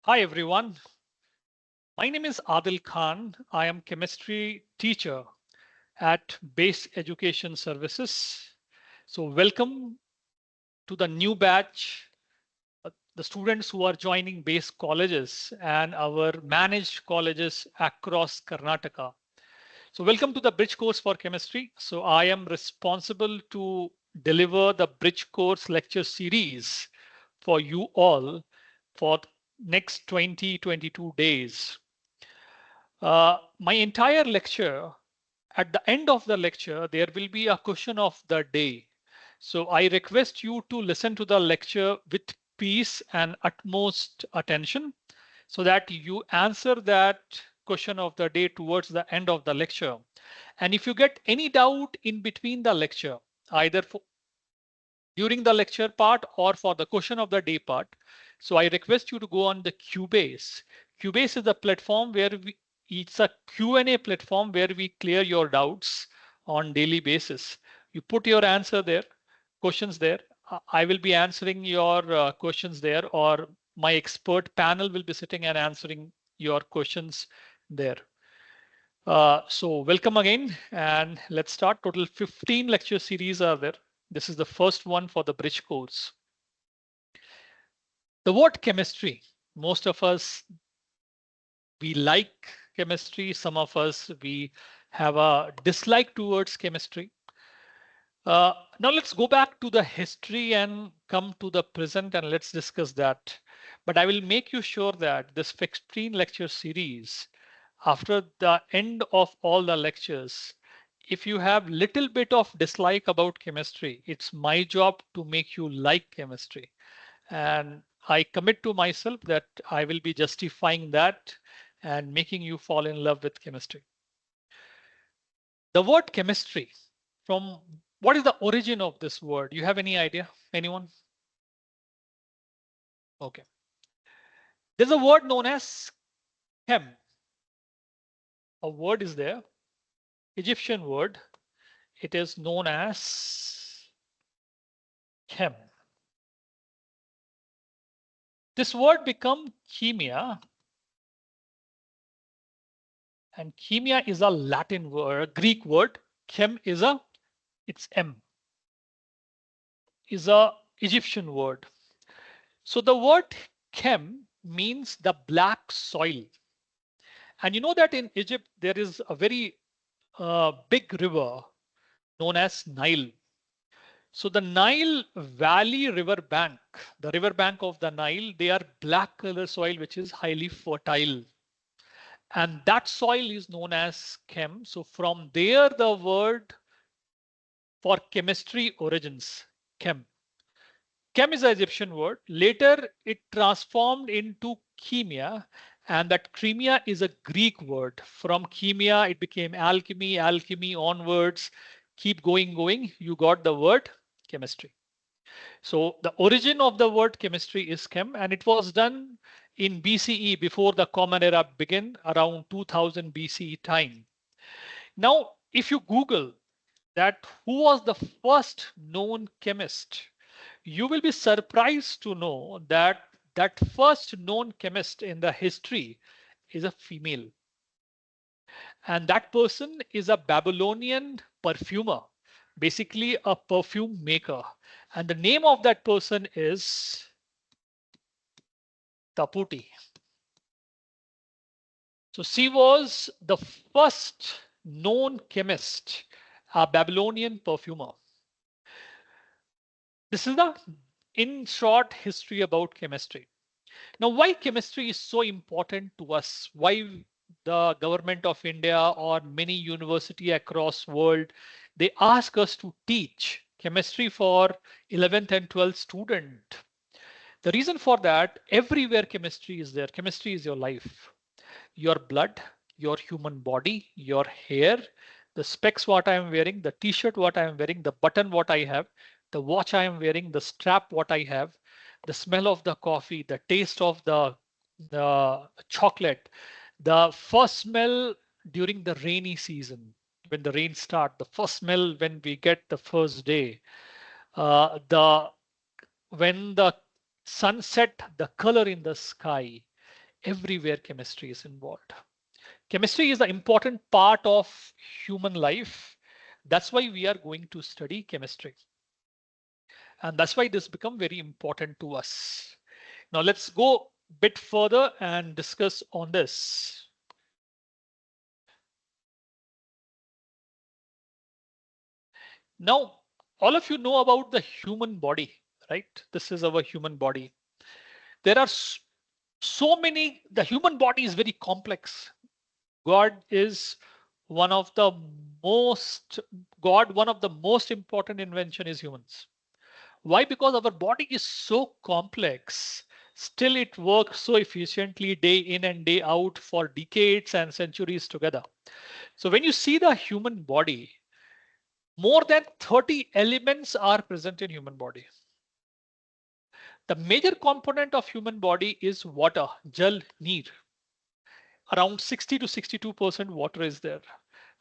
Hi everyone, my name is Adil Khan. I am chemistry teacher at Base Education Services. So welcome to the new batch, the students who are joining Base colleges and our managed colleges across Karnataka. So welcome to the Bridge course for chemistry. So I am responsible to deliver the Bridge course lecture series for you all for next 22 days. My entire lecture, at the end of the lecture, there will be a question of the day. So I request you to listen to the lecture with peace and utmost attention so that you answer that question of the day towards the end of the lecture. And if you get any doubt in between the lecture, either during the lecture part or for the question of the day part, so I request you to go on the Cubase. Cubase is a platform where it's a Q&A platform where we clear your doubts on daily basis. You put your answer there, questions there. I will be answering your questions there, or my expert panel will be sitting and answering your questions there. So welcome again, and let's start. Total 15 lecture series are there. This is the first one for the bridge course. The word chemistry, most of us, we like chemistry. Some of us, we have a dislike towards chemistry. Now let's go back to the history and come to the present and let's discuss that. But I will make you sure that this 15 lecture series, after the end of all the lectures, if you have little bit of dislike about chemistry, it's my job to make you like chemistry. And I commit to myself that I will be justifying that and making you fall in love with chemistry. The word chemistry, from what is the origin of this word? You have any idea? Anyone? Okay. There's a word known as chem. A word is there, Egyptian word. It is known as chem. This word become chemia, and chemia is a Latin word, Greek word. Chem is it's M, is a Egyptian word. So the word chem means the black soil. And you know that in Egypt, there is a very big river known as Nile. So the Nile Valley river bank, the river bank of the Nile, they are black color soil, which is highly fertile. And that soil is known as chem. So from there, the word for chemistry origins, chem. Chem is an Egyptian word. Later, it transformed into chemia, and that chemia is a Greek word. From chemia, it became alchemy, alchemy onwards. Keep going. You got the word chemistry. So the origin of the word chemistry is chem, and it was done in BCE before the Common Era began around 2000 BCE time. Now, if you Google that who was the first known chemist, you will be surprised to know that that first known chemist in the history is a female. And that person is a Babylonian perfumer, basically a perfume maker. And the name of that person is Taputi. So she was the first known chemist, a Babylonian perfumer. This is the, in short, history about chemistry. Now, why chemistry is so important to us? Why the government of India or many university across world, they ask us to teach chemistry for 11th and 12th student. The reason for that, everywhere chemistry is there. Chemistry is your life, your blood, your human body, your hair, the specs what I am wearing, the t-shirt what I am wearing, the button what I have, the watch I am wearing, the strap what I have, the smell of the coffee, the taste of the chocolate, the first smell during the rainy season, when the rain start, the first smell when we get the first day, the when the sunset, the color in the sky, Everywhere chemistry is involved. Chemistry is the important part of human life. That's why we are going to study chemistry. And that's why this become very important to us. Now let's go a bit further and discuss on this. Now, all of you know about the human body, right? This is our human body. There are so many, the human body is very complex. God is one of the most, God, one of the most important invention is humans. Why? Because our body is so complex. Still, it works so efficiently day in and day out for decades and centuries together. So when you see the human body, more than 30 elements are present in human body. The major component of human body is water, jal, neer. Around 60 to 62% water is there.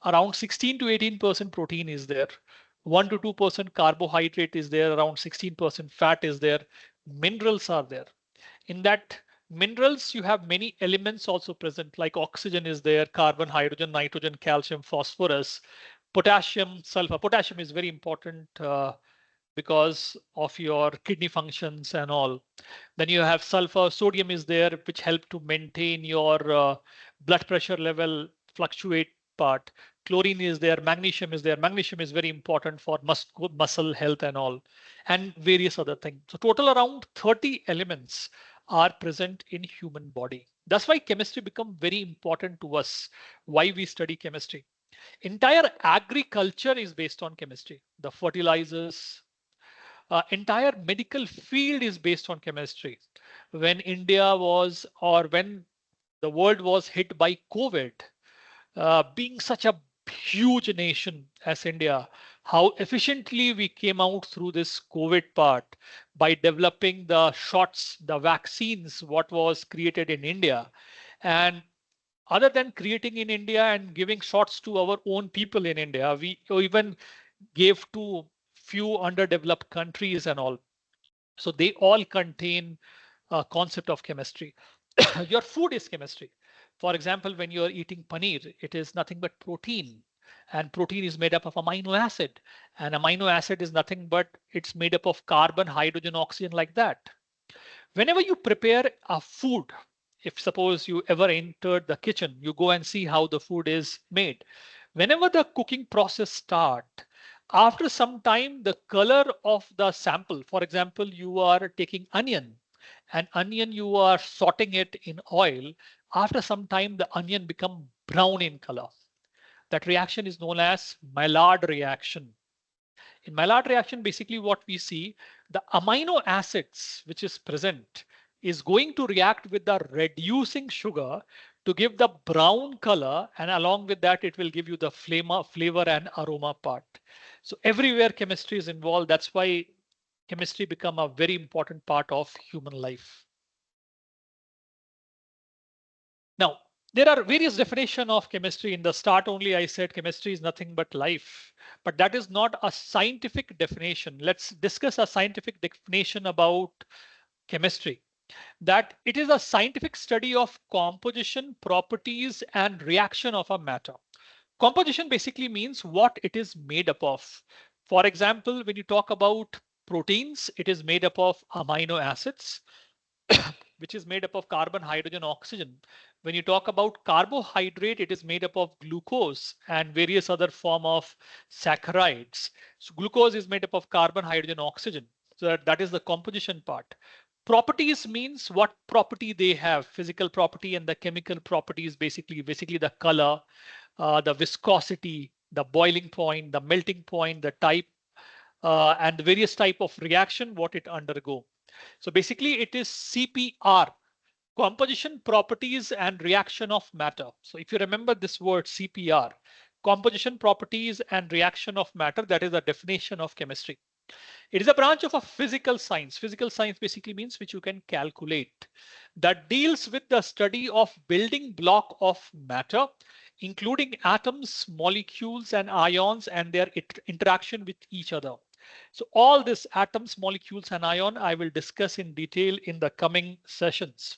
Around 16 to 18% protein is there. 1 to 2% carbohydrate is there. Around 16% fat is there. Minerals are there. In that minerals, you have many elements also present, like oxygen is there, carbon, hydrogen, nitrogen, calcium, phosphorus, potassium, sulfur. Potassium is very important because of your kidney functions and all. Then you have sulfur, sodium is there, which help to maintain your blood pressure level fluctuate part. Chlorine is there, magnesium is there. Magnesium is very important for muscle health and all, and various other things. So total around 30 elements are present in human body. That's why chemistry become very important to us. Why we study chemistry. Entire agriculture is based on chemistry. The fertilizers, entire medical field is based on chemistry. When India was, or when the world was hit by COVID, being such a huge nation as India, how efficiently we came out through this COVID part by developing the shots, the vaccines, what was created in India. And other than creating in India and giving shots to our own people in India, we even gave to few underdeveloped countries and all. So they all contain a concept of chemistry. Your food is chemistry. For example, when you're eating paneer, it is nothing but protein. And protein is made up of amino acid. And amino acid is nothing but it's made up of carbon, hydrogen, oxygen, like that. Whenever you prepare a food, if suppose you ever entered the kitchen, you go and see how the food is made. Whenever the cooking process start, after some time, the color of the sample, for example, you are taking onion, and onion you are sorting it in oil. After some time, the onion become brown in color. That reaction is known as Maillard reaction. In Maillard reaction, basically what we see, the amino acids which is present is going to react with the reducing sugar to give the brown color, and along with that it will give you the flavor and aroma part. So everywhere chemistry is involved. That's why chemistry become a very important part of human life. Now, there are various definitions of chemistry. In the start only, I said chemistry is nothing but life, but that is not a scientific definition. Let's discuss a scientific definition about chemistry. That it is a scientific study of composition, properties, and reaction of a matter. Composition basically means what it is made up of. For example, when you talk about proteins, it is made up of amino acids, which is made up of carbon, hydrogen, oxygen. When you talk about carbohydrate, it is made up of glucose and various other form of saccharides. So glucose is made up of carbon, hydrogen, oxygen. So that is the composition part. Properties means what property they have, physical property, and the chemical properties, basically the color, the viscosity, the boiling point, the melting point, the type, and the various type of reaction what it undergo. So basically it is CPR, composition, properties, and reaction of matter. So if you remember this word CPR, composition, properties, and reaction of matter, that is the definition of chemistry. It is a branch of a physical science. Physical science basically means which you can calculate, that deals with the study of building block of matter, including atoms, molecules, and ions and their interaction with each other. So all this atoms, molecules, and ion I will discuss in detail in the coming sessions.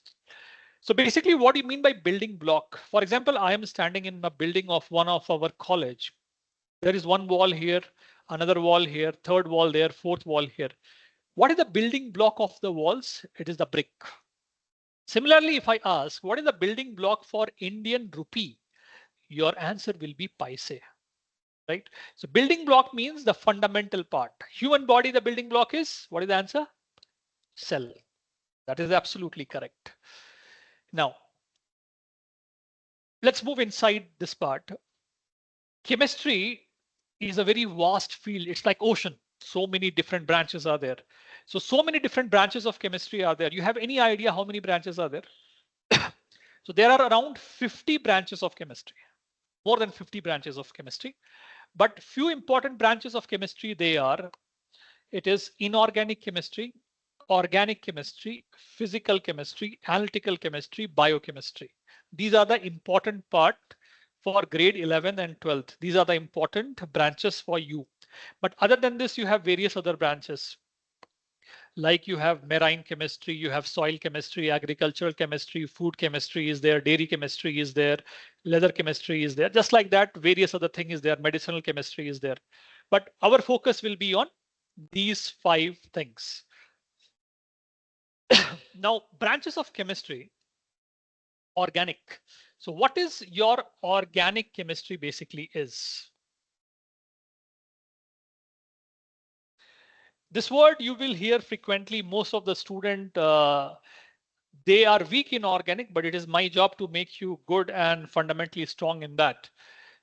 So basically what do you mean by building block? For example, I am standing in a building of one of our college. There is one wall here, another wall here, third wall there, fourth wall here. What is the building block of the walls? It is the brick. Similarly, if I ask, what is the building block for Indian rupee? Your answer will be paise, right? So building block means the fundamental part. Human body, the building block is, what is the answer? Cell. That is absolutely correct. Now, let's move inside this part. Chemistry is a very vast field. It's like ocean. So many different branches are there. So many different branches of chemistry are there. You have any idea how many branches are there? So there are around 50 branches of chemistry, more than 50 branches of chemistry. But few important branches of chemistry, it is inorganic chemistry, organic chemistry, physical chemistry, analytical chemistry, biochemistry. These are the important part for grade 11 and 12th. These are the important branches for you. But other than this, you have various other branches. Like you have marine chemistry, you have soil chemistry, agricultural chemistry, food chemistry is there, dairy chemistry is there, leather chemistry is there. Just like that, various other things is there, medicinal chemistry is there. But our focus will be on these 5 things. Now, branches of chemistry, organic. So what is your organic chemistry basically is? This word you will hear frequently. Most of the student, they are weak in organic, but it is my job to make you good and fundamentally strong in that.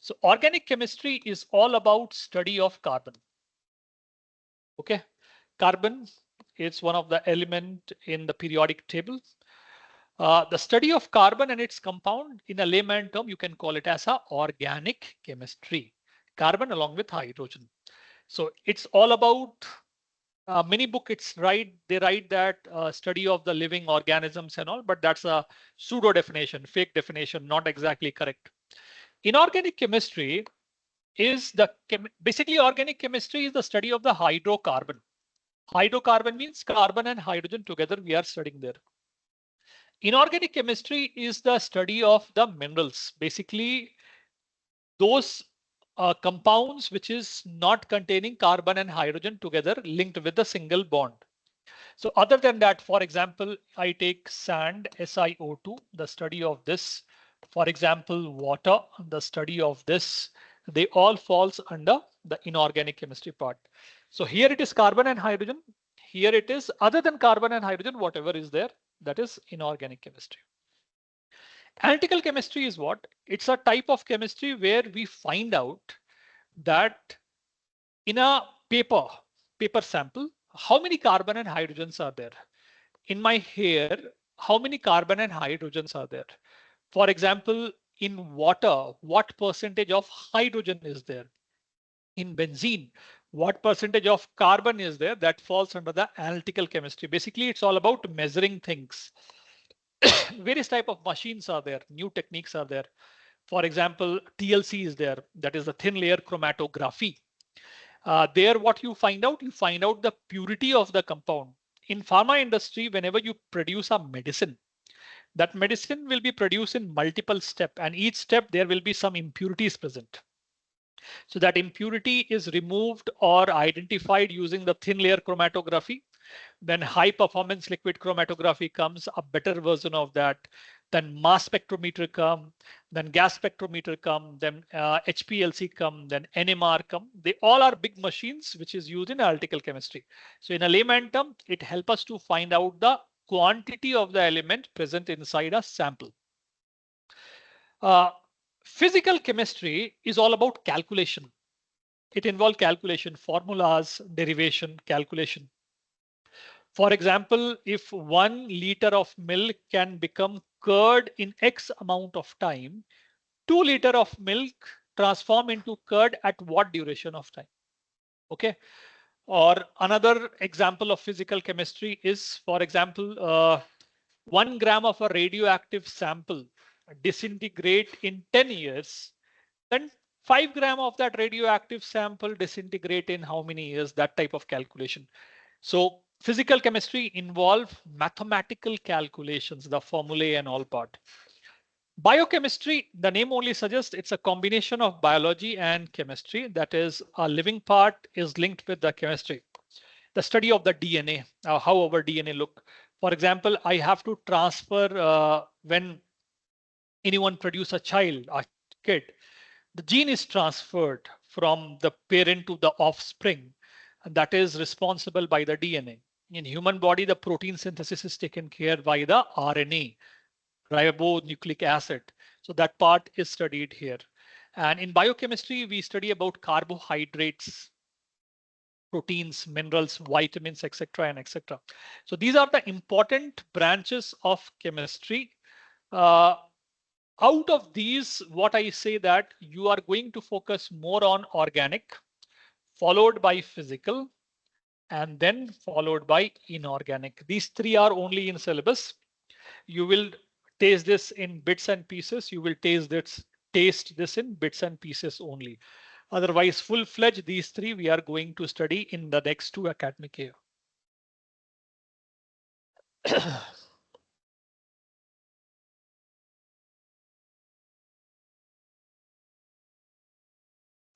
So organic chemistry is all about study of carbon. Okay, carbon is one of the element in the periodic table. The study of carbon and its compound, in a layman term, you can call it as a organic chemistry. Carbon along with hydrogen. So it's all about many book. They write that study of the living organisms and all, but that's a pseudo definition, fake definition, not exactly correct. Inorganic chemistry is basically organic chemistry is the study of the hydrocarbon. Hydrocarbon means carbon and hydrogen together we are studying there. Inorganic chemistry is the study of the minerals, basically those compounds which is not containing carbon and hydrogen together linked with a single bond. So other than that, for example, I take sand, SiO2, the study of this. For example, water, the study of this. They all falls under the inorganic chemistry part. So here it is carbon and hydrogen. Here it is other than carbon and hydrogen, whatever is there, that is inorganic chemistry. Analytical chemistry is what? It's a type of chemistry where we find out that in a paper sample, how many carbon and hydrogens are there? In my hair, how many carbon and hydrogens are there? For example, in water, what percentage of hydrogen is there? In benzene, what percentage of carbon is there? That falls under the analytical chemistry. Basically, it's all about measuring things. Various type of machines are there, new techniques are there. For example, TLC is there, that is the thin layer chromatography. There what you find out the purity of the compound. In pharma industry, whenever you produce a medicine, that medicine will be produced in multiple steps, and each step there will be some impurities present. So that impurity is removed or identified using the thin layer chromatography. Then high performance liquid chromatography comes, a better version of that. Then mass spectrometer come, then gas spectrometer come, then HPLC come, then NMR come. They all are big machines which is used in analytical chemistry. So in a layman term, it helps us to find out the quantity of the element present inside a sample. Physical chemistry is all about calculation. It involves calculation, formulas, derivation, calculation. For example, if 1 liter of milk can become curd in X amount of time, 2 liter of milk transform into curd at what duration of time? Okay. Or another example of physical chemistry is, for example, 1 gram of a radioactive sample disintegrate in 10 years, then 5 gram of that radioactive sample disintegrate in how many years, that type of calculation. So Physical chemistry involve mathematical calculations, the formulae and all part. Biochemistry, the name only suggests it's a combination of biology and chemistry. That is, a living part is linked with the chemistry. The study of the DNA, how our DNA look. For example, I have to transfer when anyone produce a child, a kid, the gene is transferred from the parent to the offspring, and that is responsible by the DNA. In human body, the protein synthesis is taken care by the RNA, ribonucleic acid. So that part is studied here. And in biochemistry, we study about carbohydrates, proteins, minerals, vitamins, etc. and etc. So these are the important branches of chemistry. Uh, Out of these, what I say that you are going to focus more on organic, followed by physical, and then followed by inorganic. These three are only in syllabus. You will taste this in bits and pieces. You will taste this in bits and pieces only. Otherwise, full-fledged, these three we are going to study in the next 2 academic year.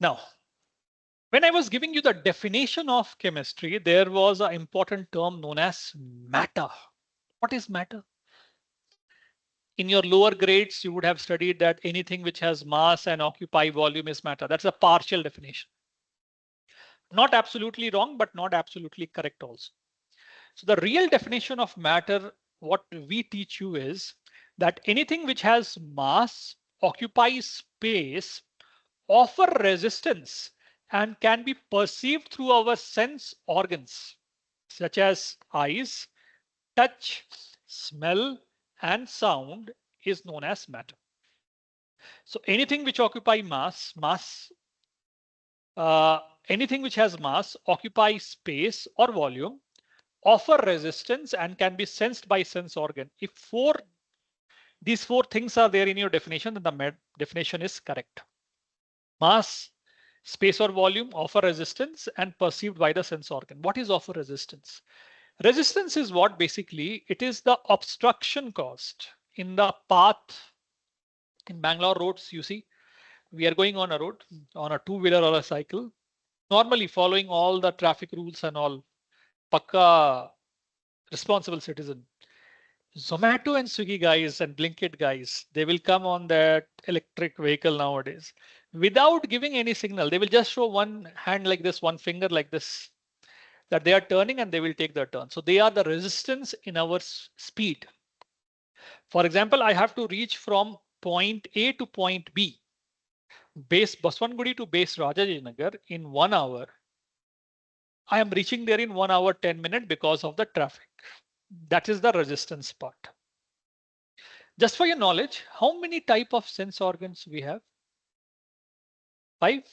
Now, when I was giving you the definition of chemistry, there was an important term known as matter. What is matter? In your lower grades, you would have studied that anything which has mass and occupy volume is matter. That's a partial definition. Not absolutely wrong, but not absolutely correct also. So the real definition of matter, what we teach you is that anything which has mass, occupies space, offer resistance, and can be perceived through our sense organs, such as eyes, touch, smell, and sound is known as matter. So anything which occupy uh, anything which has mass, occupies space or volume, offer resistance, and can be sensed by sense organ. If these four things are there in your definition, then the definition is correct. Mass, space or volume, offer resistance, and perceived by the sense organ. What is offer resistance? Resistance is what basically it is the obstruction caused in the path. In Bangalore roads, you see, we are going on a road on a two-wheeler or a cycle, normally following all the traffic rules and all, pakka responsible citizen. Zomato and Swiggy guys and Blinkit guys, they will come on that electric vehicle nowadays without giving any signal. They will just show one hand like this, one finger like this, that they are turning and they will take their turn. So they are the resistance in our speed. For example, I have to reach from point A to point B, base Baswangudi to base Rajajinagar in 1 hour. I am reaching there in 1 hour, 10 minutes because of the traffic. That is the resistance part. Just for your knowledge, how many type of sense organs we have? 5?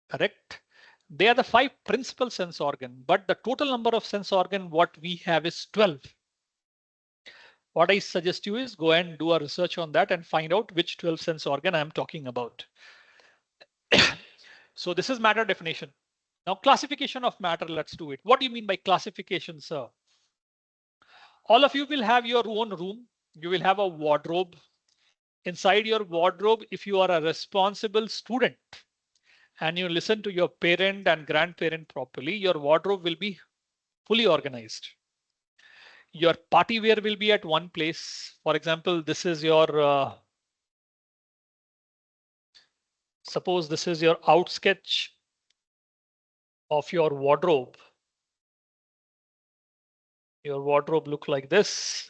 Correct. They are the 5 principal sense organ, but the total number of sense organ what we have is 12. What I suggest you is go and do a research on that and find out which 12 sense organ I am talking about. So this is matter definition. Now classification of matter, let's do it. What do you mean by classification, sir? All of you will have your own room. You will have a wardrobe. Inside your wardrobe, if you are a responsible student and you listen to your parent and grandparent properly, your wardrobe will be fully organized. Your party wear will be at one place. For example, this is your, suppose this is your out sketch of your wardrobe. Your wardrobe look like this.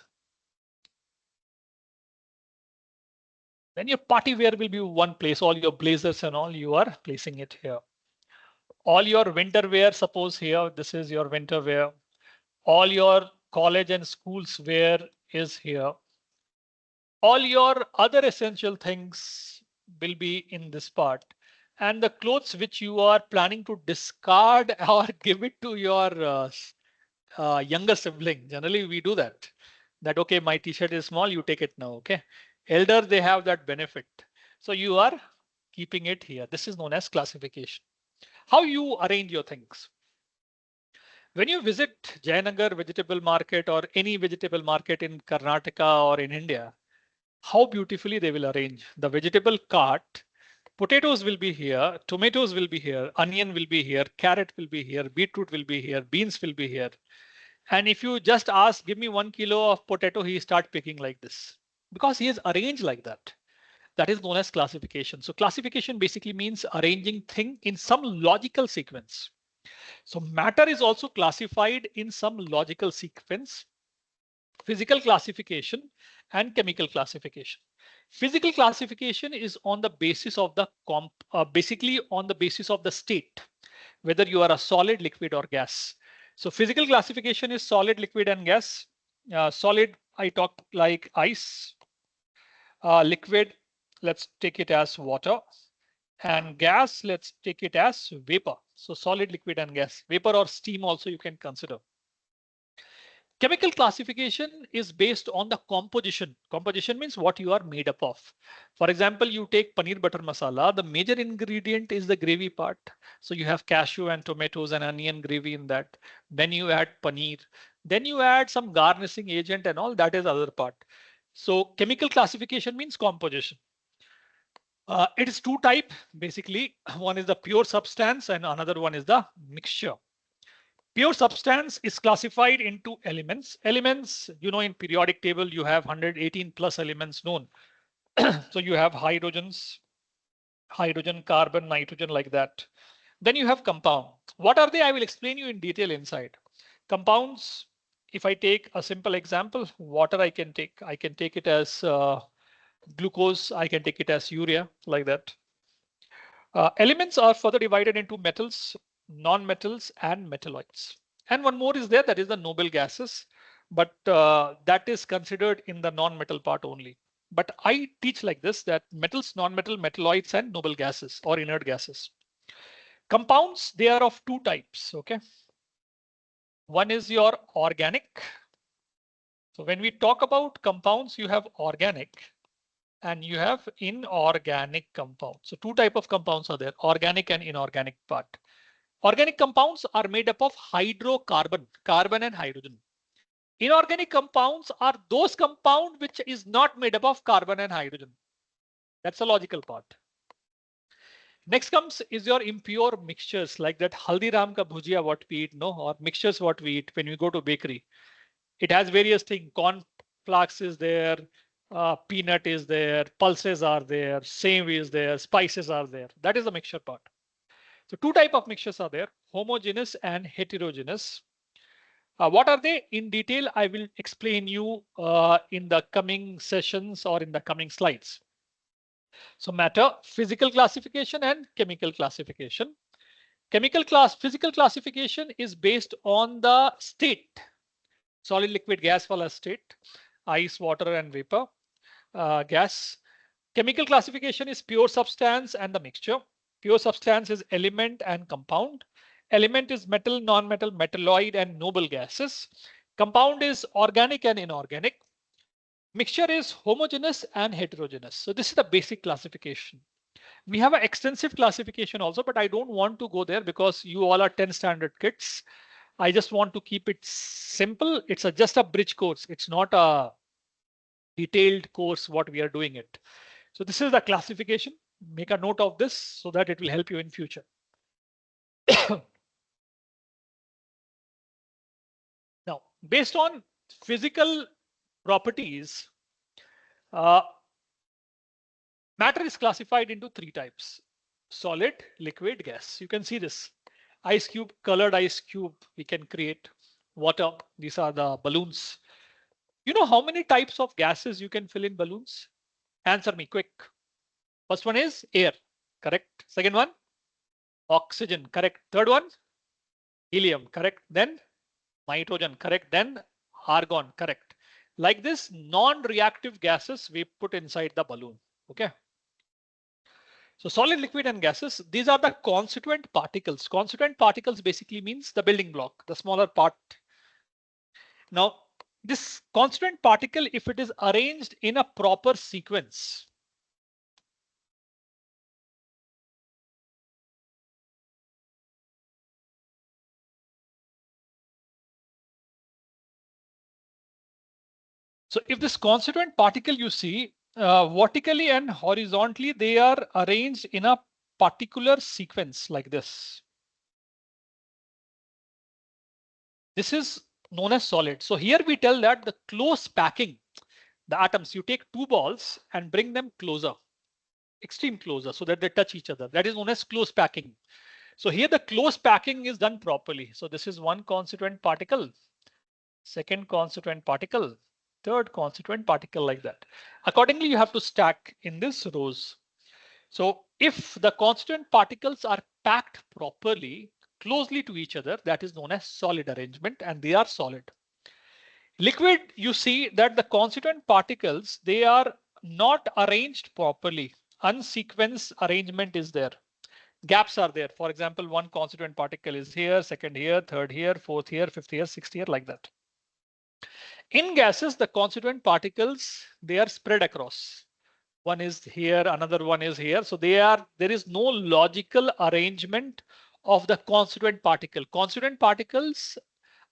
Then your party wear will be one place, all your blazers and all, you are placing it here. All your winter wear, suppose here, this is your winter wear. All your college and schools wear is here. All your other essential things will be in this part. And the clothes which you are planning to discard or give it to your younger sibling. Generally, we do that. That, okay, my t-shirt is small, you take it now, okay? Elders, they have that benefit. So you are keeping it here. This is known as classification. How you arrange your things. When you visit Jayanagar vegetable market or any vegetable market in Karnataka or in India, how beautifully they will arrange the vegetable cart. Potatoes will be here, tomatoes will be here, onion will be here, carrot will be here, beetroot will be here, beans will be here. And if you just ask, give me 1 kilo of potato, he start picking like this because he is arranged like that. That is known as classification. So classification basically means arranging thing in some logical sequence. So matter is also classified in some logical sequence. Physical classification and chemical classification. Physical classification is on the basis of the basically on the basis of the state, whether you are a solid, liquid, or gas. So physical classification is solid, liquid, and gas. Solid, I talk like ice. Liquid, let's take it as water. And gas, let's take it as vapor. So solid, liquid, and gas. Vapor or steam also you can consider. Chemical classification is based on the composition. Composition means what you are made up of. For example, you take paneer butter masala, the major ingredient is the gravy part. So you have cashew and tomatoes and onion gravy in that. Then you add paneer. Then you add some garnishing agent and all, that is other part. So chemical classification means composition. It is two type basically. One is the pure substance and another one is the mixture. Pure substance is classified into elements. Elements, you know, in periodic table, you have 118 plus elements known. So you have hydrogens, hydrogen, carbon, nitrogen like that. Then you have compound. What are they? I will explain you in detail inside. Compounds, if I take a simple example, water I can take it as glucose, I can take it as urea like that. Elements are further divided into metals, non-metals, and metalloids. And one more is there, that is the noble gases, but that is considered in the non-metal part only. But I teach like this, that metals, non-metal, metalloids, and noble gases or inert gases. Compounds, they are of two types, okay? One is your organic. So when we talk about compounds, you have organic and you have inorganic compounds. So two type of compounds are there, organic and inorganic part. Organic compounds are made up of hydrocarbon, carbon and hydrogen. Inorganic compounds are those compounds which is not made up of carbon and hydrogen. That's a logical part. Next comes is your impure mixtures like that Haldiram ka bhujia what we eat, no, or mixtures what we eat when we go to bakery. It has various things. Corn flakes is there, peanut is there, pulses are there, same is there, spices are there. That is the mixture part. So two type of mixtures are there, homogeneous and heterogeneous. What are they in detail? I will explain you in the coming sessions or in the coming slides. So matter, physical classification and chemical classification. Physical classification is based on the state, solid, liquid, gas, wala state, ice, water, and vapor, gas. Chemical classification is pure substance and the mixture. Pure substance is element and compound. Element is metal, non-metal, metalloid, and noble gases. Compound is organic and inorganic. Mixture is homogeneous and heterogeneous. So this is the basic classification. We have an extensive classification also, but I don't want to go there because you all are 10 standard kids. I just want to keep it simple. It's just a bridge course. It's not a detailed course what we are doing it. So this is the classification. Make a note of this so that it will help you in future. Now, based on physical properties, matter is classified into three types: solid, liquid, gas. You can see this. Ice cube, colored ice cube, we can create. Water, these are the balloons. You know how many types of gases you can fill in balloons? Answer me quick. First one is air, correct. Second one, oxygen, correct. Third one, helium, correct. Then nitrogen, correct. Then argon, correct. Like this, non-reactive gases we put inside the balloon. Okay. So solid, liquid, and gases, these are the constituent particles. Constituent particles basically means the building block, the smaller part. Now, this constituent particle, if it is arranged in a proper sequence, So if this constituent particle you see vertically and horizontally, they are arranged in a particular sequence like this. This is known as solid. So here we tell that the close packing, the atoms, you take two balls and bring them closer, extreme closer, so that they touch each other. That is known as close packing. So here the close packing is done properly. So this is one constituent particle, second constituent particle, third constituent particle, like that. Accordingly, you have to stack in this rows. So if the constituent particles are packed properly, closely to each other, that is known as solid arrangement, and they are solid. Liquid, you see that the constituent particles, they are not arranged properly. Unsequenced arrangement is there. Gaps are there. For example, one constituent particle is here, second here, third here, fourth here, fifth here, sixth here, like that. In gases, the constituent particles, they are spread across. One is here, another one is here. So there is no logical arrangement of the constituent particle. Constituent particles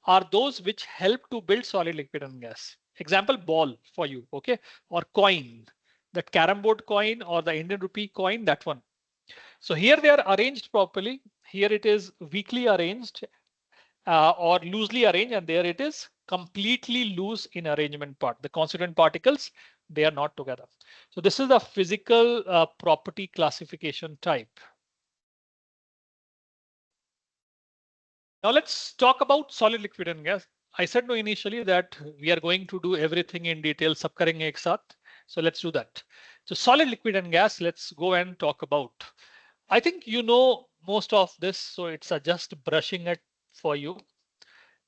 are those which help to build solid, liquid, and gas. Example, ball for you, okay? Or coin, that carom board coin or the Indian rupee coin, that one. So here they are arranged properly. Here it is weakly arranged or loosely arranged, and there it is completely loose in arrangement part. The constituent particles, they are not together. So this is the physical property classification type. Now let's talk about solid, liquid, and gas. I said no initially that we are going to do everything in detail, sab karenge ek saath. So let's do that. So solid, liquid, and gas, let's go and talk about. I think you know most of this, so it's just brushing it for you.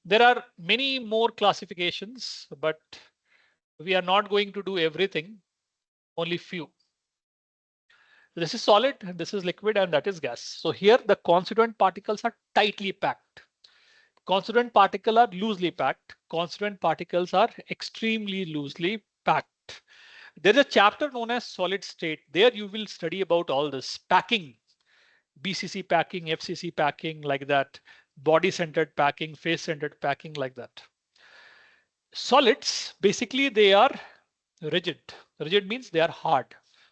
There are many more classifications, but we are not going to do everything, only few. This is solid, this is liquid, and that is gas. So here the constituent particles are tightly packed. Constituent particles are loosely packed. Constituent particles are extremely loosely packed. There is a chapter known as solid state. There you will study about all this packing, BCC packing, FCC packing, like that, body centered packing, face centered packing, like that. Solids, basically they are rigid. Rigid means they are hard.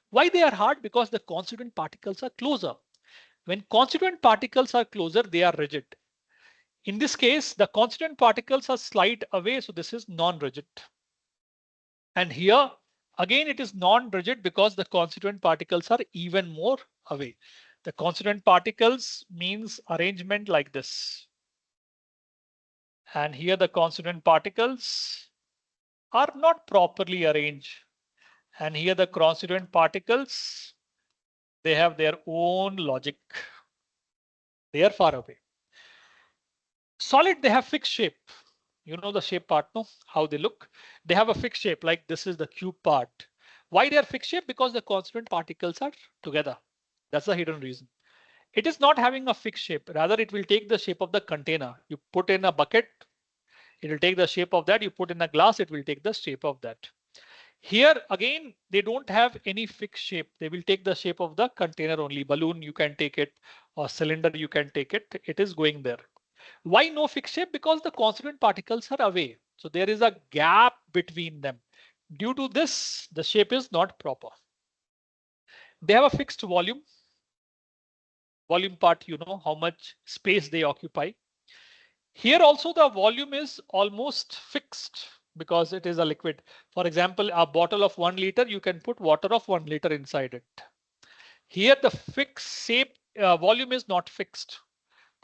Why they are hard? Because the constituent particles are closer. When constituent particles are closer, they are rigid. In this case, the constituent particles are slight away, so this is non-rigid. And here, again, it is non-rigid because the constituent particles are even more away. The constituent particles means arrangement like this. And here the constituent particles are not properly arranged. And here the constituent particles, they have their own logic. They are far away. Solid, they have fixed shape. You know the shape part, no? How they look. They have a fixed shape, like this is the cube part. Why they are fixed shape? Because the constituent particles are together. That's the hidden reason. It is not having a fixed shape. Rather, it will take the shape of the container. You put in a bucket, it will take the shape of that. You put in a glass, it will take the shape of that. Here again, they don't have any fixed shape. They will take the shape of the container only. Balloon, you can take it, or cylinder, you can take it. It is going there. Why no fixed shape? Because the constituent particles are away. So there is a gap between them. Due to this, the shape is not proper. They have a fixed volume. Volume part, you know how much space they occupy. Here also the volume is almost fixed because it is a liquid. For example, a bottle of 1 liter, you can put water of 1 liter inside it. Here the fixed shape volume is not fixed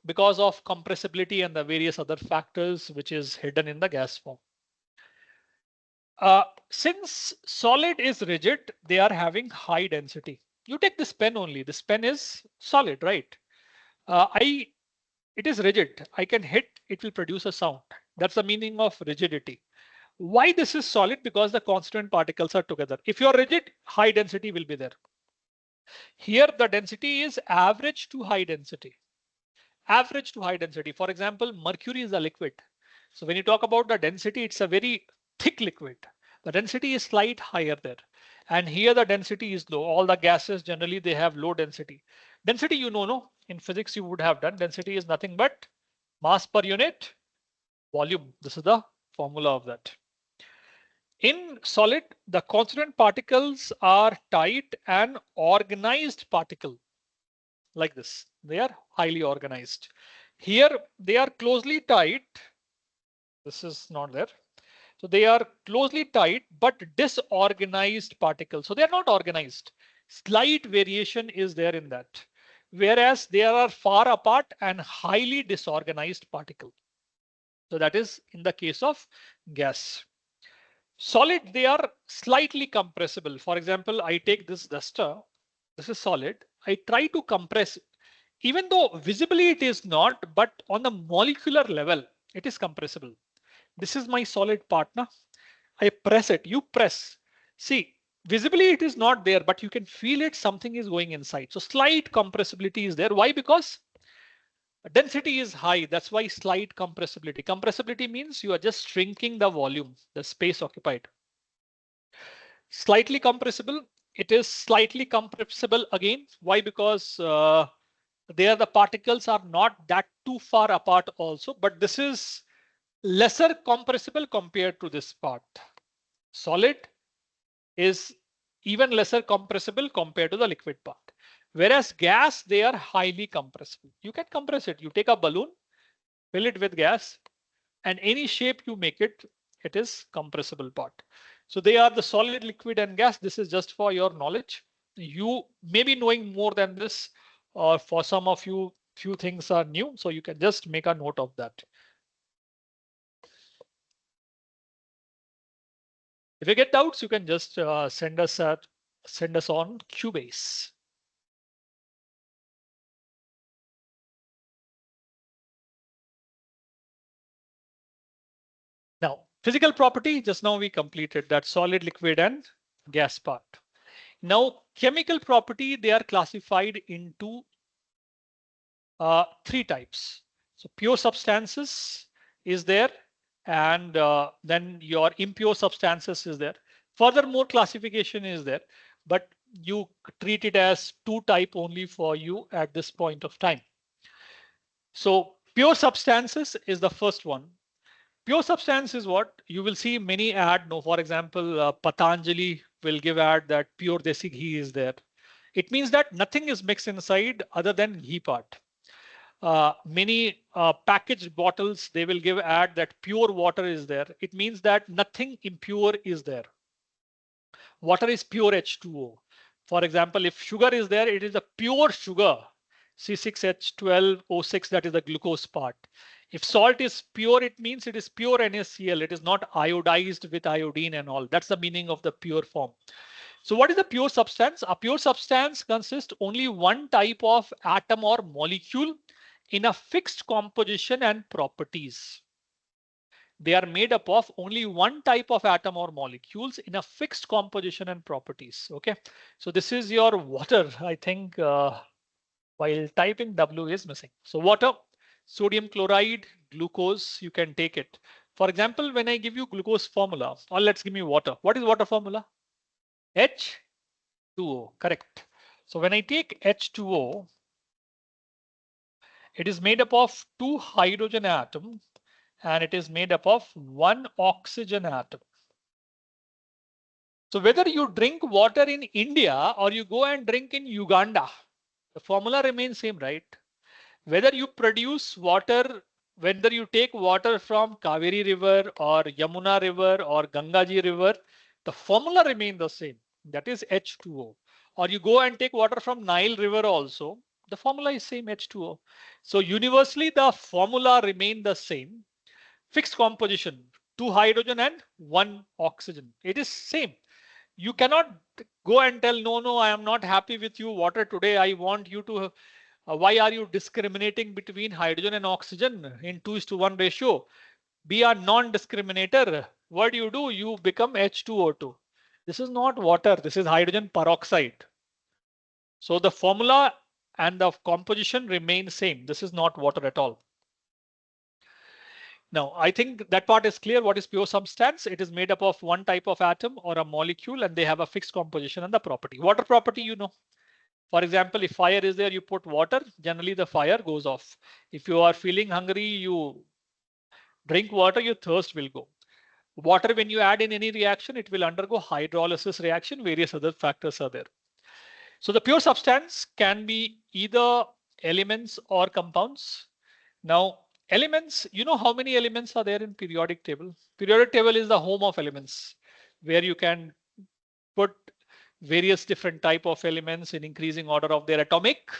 because of compressibility and the various other factors which is hidden in the gas form. Since solid is rigid, they are having high density. You take this pen only. This pen is solid, right? It is rigid. I can hit, it will produce a sound. That's the meaning of rigidity. Why this is solid? Because the constituent particles are together. If you're rigid, high density will be there. Here the density is average to high density. Average to high density. For example, mercury is a liquid. So when you talk about the density, it's a very thick liquid. The density is slight higher there. And here the density is low. All the gases generally they have low density. Density, you know, no? In physics you would have done. Density is nothing but mass per unit volume. This is the formula of that. In solid, the constituent particles are tight and organized particle like this. They are highly organized. Here they are closely tight. This is not there. So they are closely tight but disorganized particles. So they are not organized. Slight variation is there in that. Whereas they are far apart and highly disorganized particle. So that is in the case of gas. Solid, they are slightly compressible. For example, I take this duster. This is solid. I try to compress it. Even though visibly it is not, but on the molecular level, it is compressible. This is my solid partner. I press it, you press. See, visibly it is not there, but you can feel it, something is going inside. So slight compressibility is there. Why? Because density is high. That's why slight compressibility. Compressibility means you are just shrinking the volume, the space occupied. Slightly compressible. It is slightly compressible again. Why? Because there the particles are not that too far apart also, but this is lesser compressible compared to this part. Solid is even lesser compressible compared to the liquid part. Whereas gas, they are highly compressible. You can compress it. You take a balloon, fill it with gas, and any shape you make it, it is compressible part. So they are the solid, liquid, and gas. This is just for your knowledge. You may be knowing more than this, or for some of you, few things are new. So you can just make a note of that. If you get doubts, you can just send us on Cubase. Now, physical property, just now we completed that solid, liquid, and gas part. Now, chemical property, they are classified into three types. So pure substances is there, and then your impure substances is there. Furthermore, classification is there, but you treat it as two type only for you at this point of time. So pure substances is the first one. Pure substance is what you will see many ad. No, for example, Patanjali will give ad that pure desi ghee is there. It means that nothing is mixed inside other than ghee part. Many packaged bottles, they will give ad that pure water is there. It means that nothing impure is there. Water is pure H2O. For example, if sugar is there, it is a pure sugar, C6H12O6, that is the glucose part. If salt is pure, it means it is pure NaCl. It is not iodized with iodine and all. That's the meaning of the pure form. So what is the pure substance? A pure substance consists only one type of atom or molecule in a fixed composition and properties. They are made up of only one type of atom or molecules in a fixed composition and properties. Okay, so this is your water. I think while typing W is missing. So water, sodium chloride, glucose, you can take it. For example, when I give you glucose formula, or let's give me water. What is water formula? H2O, correct. So when I take H2O, it is made up of two hydrogen atoms and it is made up of one oxygen atom. So whether you drink water in India or you go and drink in Uganda, the formula remains same, right? Whether you produce water, whether you take water from Kaveri River or Yamuna River or Gangaji River, the formula remains the same. That is H2O. Or you go and take water from Nile River also, the formula is same H2O. So universally the formula remain the same. Fixed composition, two hydrogen and one oxygen. It is same. You cannot go and tell, no, I am not happy with you water today. I want you to, why are you discriminating between hydrogen and oxygen in 2:1 ratio? Be a non-discriminator. What do? You become H2O2. This is not water. This is hydrogen peroxide. So the formula and the composition remain same. This is not water at all. Now, I think that part is clear. What is pure substance? It is made up of one type of atom or a molecule, and they have a fixed composition and the property. Water property, you know. For example, if fire is there, you put water, generally the fire goes off. If you are feeling hungry, you drink water, your thirst will go. Water, when you add in any reaction, it will undergo hydrolysis reaction. Various other factors are there. So the pure substance can be either elements or compounds. Now, elements, you know how many elements are there in periodic table? Periodic table is the home of elements, where you can put various different type of elements in increasing order of their atomic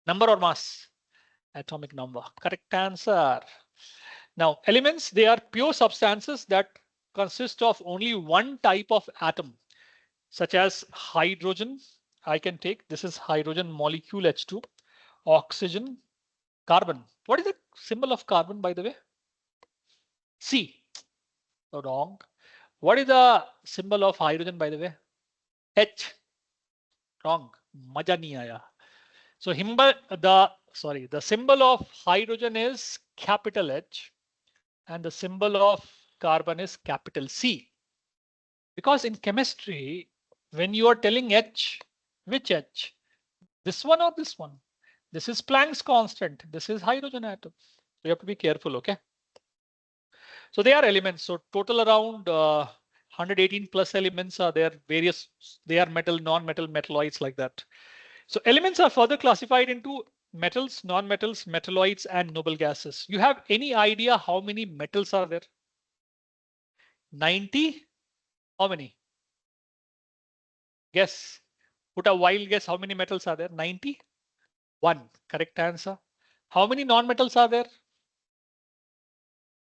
number or mass. Atomic number. Correct answer. Now, elements, they are pure substances that consist of only one type of atom, such as hydrogen. I can take, this is hydrogen molecule H2, oxygen, carbon. What is the symbol of carbon, by the way? C. So wrong. What is the symbol of hydrogen, by the way? H. Wrong. Maja nahi aaya. So the symbol of hydrogen is capital H and the symbol of carbon is capital C. Because in chemistry, when you are telling H, which H? This one or this one? This is Planck's constant. This is hydrogen atom. So you have to be careful, okay? So they are elements. So total around 118 plus elements are there. Various, they are metal, non-metal, metalloids like that. So elements are further classified into metals, non-metals, metalloids, and noble gases. You have any idea how many metals are there? 90? How many? Guess. Put a wild guess. How many metals are there? 90? One. Correct answer. How many non-metals are there?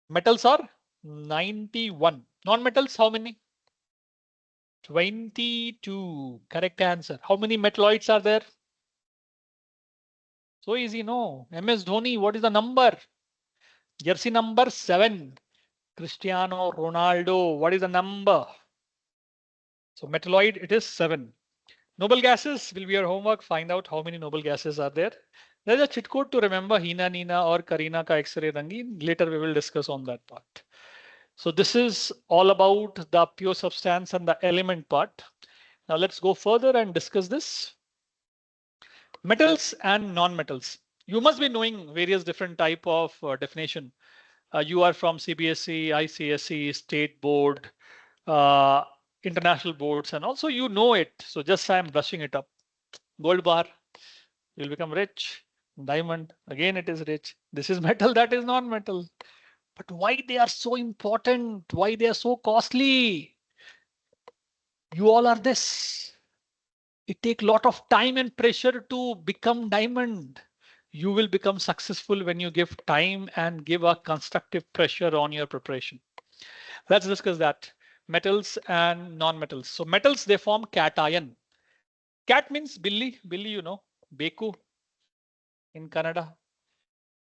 Metals are 91. Non-metals, how many? 22. Correct answer. How many metalloids are there? So easy, no? MS Dhoni, what is the number? Jersey number 7. Cristiano Ronaldo, what is the number? So metalloid, it is 7. Noble gases will be your homework. Find out how many noble gases are there. There's a cheat code to remember Hina, Nina or Karina ka X-ray Rangin. Later we will discuss on that part. So this is all about the pure substance and the element part. Now let's go further and discuss this. Metals and non-metals. You must be knowing various different type of definition. You are from CBSE, ICSE, state board, uh, international boards, and also you know it. So just I am brushing it up. Gold bar, you'll become rich. Diamond, again it is rich. This is metal, that is non-metal. But why they are so important? Why they are so costly? You all are this. It takes a lot of time and pressure to become diamond. You will become successful when you give time and give a constructive pressure on your preparation. Let's discuss that. Metals and non-metals. So metals, they form cation. Cat means Billy. Billy, you know, Beku in Canada.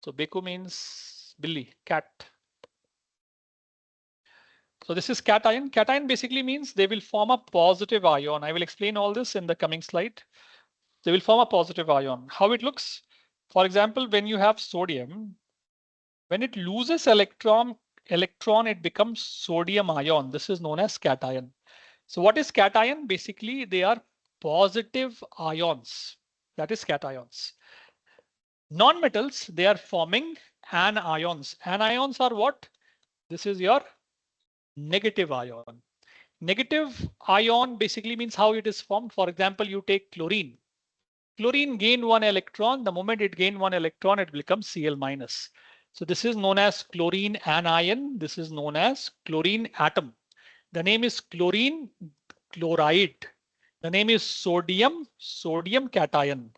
So Beku means Billy, cat. So this is cation. Cation basically means they will form a positive ion. I will explain all this in the coming slide. They will form a positive ion. How it looks? For example, when you have sodium, when it loses electron, it becomes sodium ion. This is known as cation. So what is cation? Basically, they are positive ions. That is cations. Non-metals, they are forming anions. Anions are what? This is your negative ion. Negative ion basically means how it is formed. For example, you take chlorine. Chlorine gain one electron. The moment it gain one electron, it becomes Cl minus. So this is known as chlorine anion. This is known as chlorine atom. The name is chlorine chloride. The name is sodium cation.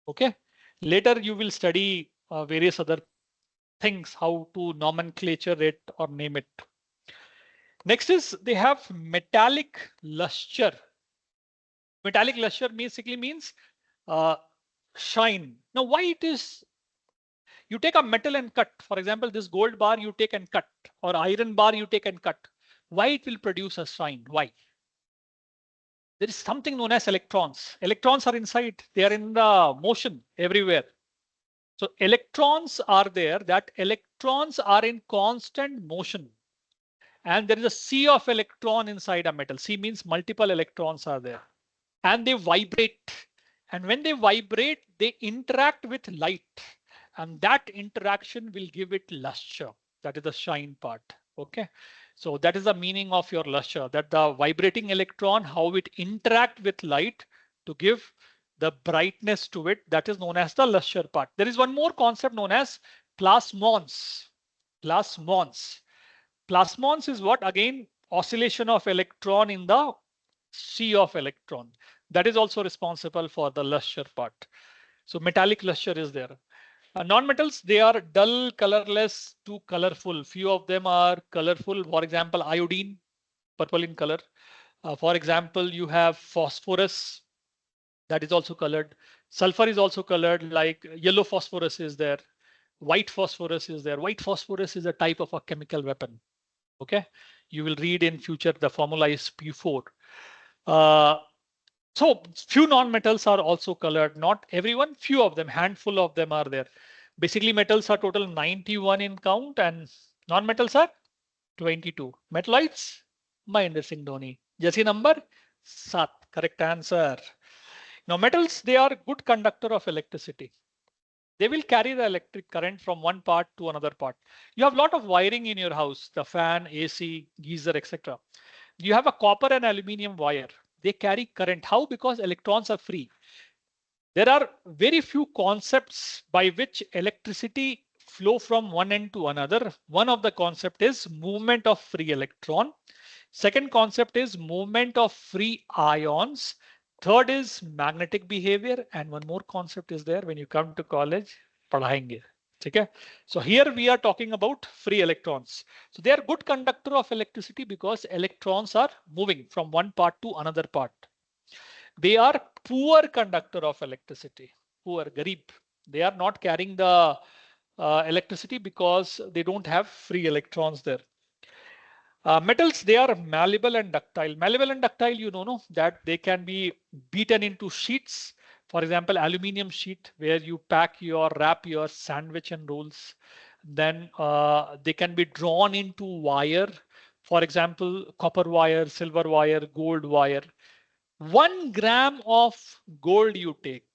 Okay. Later you will study various other things, how to nomenclature it or name it. Next is they have metallic luster. Metallic luster basically means shine. Now, why it is? You take a metal and cut. For example, this gold bar you take and cut, or iron bar you take and cut. Why it will produce a shine? Why? There is something known as electrons. Electrons are inside. They are in the motion everywhere. So electrons are there. That electrons are in constant motion. And there is a sea of electron inside a metal. C means multiple electrons are there. And they vibrate. And when they vibrate, they interact with light. And that interaction will give it luster. That is the shine part. Okay. So that is the meaning of your lustre, that the vibrating electron, how it interact with light to give the brightness to it, that is known as the lustre part. There is one more concept known as plasmons. Plasmons. Plasmons is what? Again, oscillation of electron in the sea of electron. That is also responsible for the lustre part. So metallic lustre is there. Non-metals, they are dull, colorless to colorful. Few of them are colorful. For example, iodine, purple in color. For example, you have phosphorus, that is also colored. Sulfur is also colored, like yellow phosphorus is there. White phosphorus is there. White phosphorus is a type of a chemical weapon. Okay, you will read in future the formula is P4. So few non-metals are also colored. Not everyone, few of them, handful of them are there. Basically, metals are total 91 in count and non-metals are 22. Metalloids, Mahendra Singh Dhoni. Jesse number 7. Correct answer. Now metals, they are good conductor of electricity. They will carry the electric current from one part to another part. You have a lot of wiring in your house, the fan, AC, geyser, etc. You have a copper and aluminium wire. They carry current. How? Because electrons are free. There are very few concepts by which electricity flow from one end to another. One of the concept is movement of free electron. Second concept is movement of free ions. Third is magnetic behavior. And one more concept is there when you come to college, padhayenge. Okay. So here we are talking about free electrons. So they are good conductor of electricity because electrons are moving from one part to another part. They are poor conductor of electricity, poor, garib. They are not carrying the electricity because they don't have free electrons there. Metals, they are malleable and ductile. Malleable and ductile, you know, that they can be beaten into sheets. For example, aluminium sheet where you wrap your sandwich and rolls. Then they can be drawn into wire. For example, copper wire, silver wire, gold wire. 1 gram of gold you take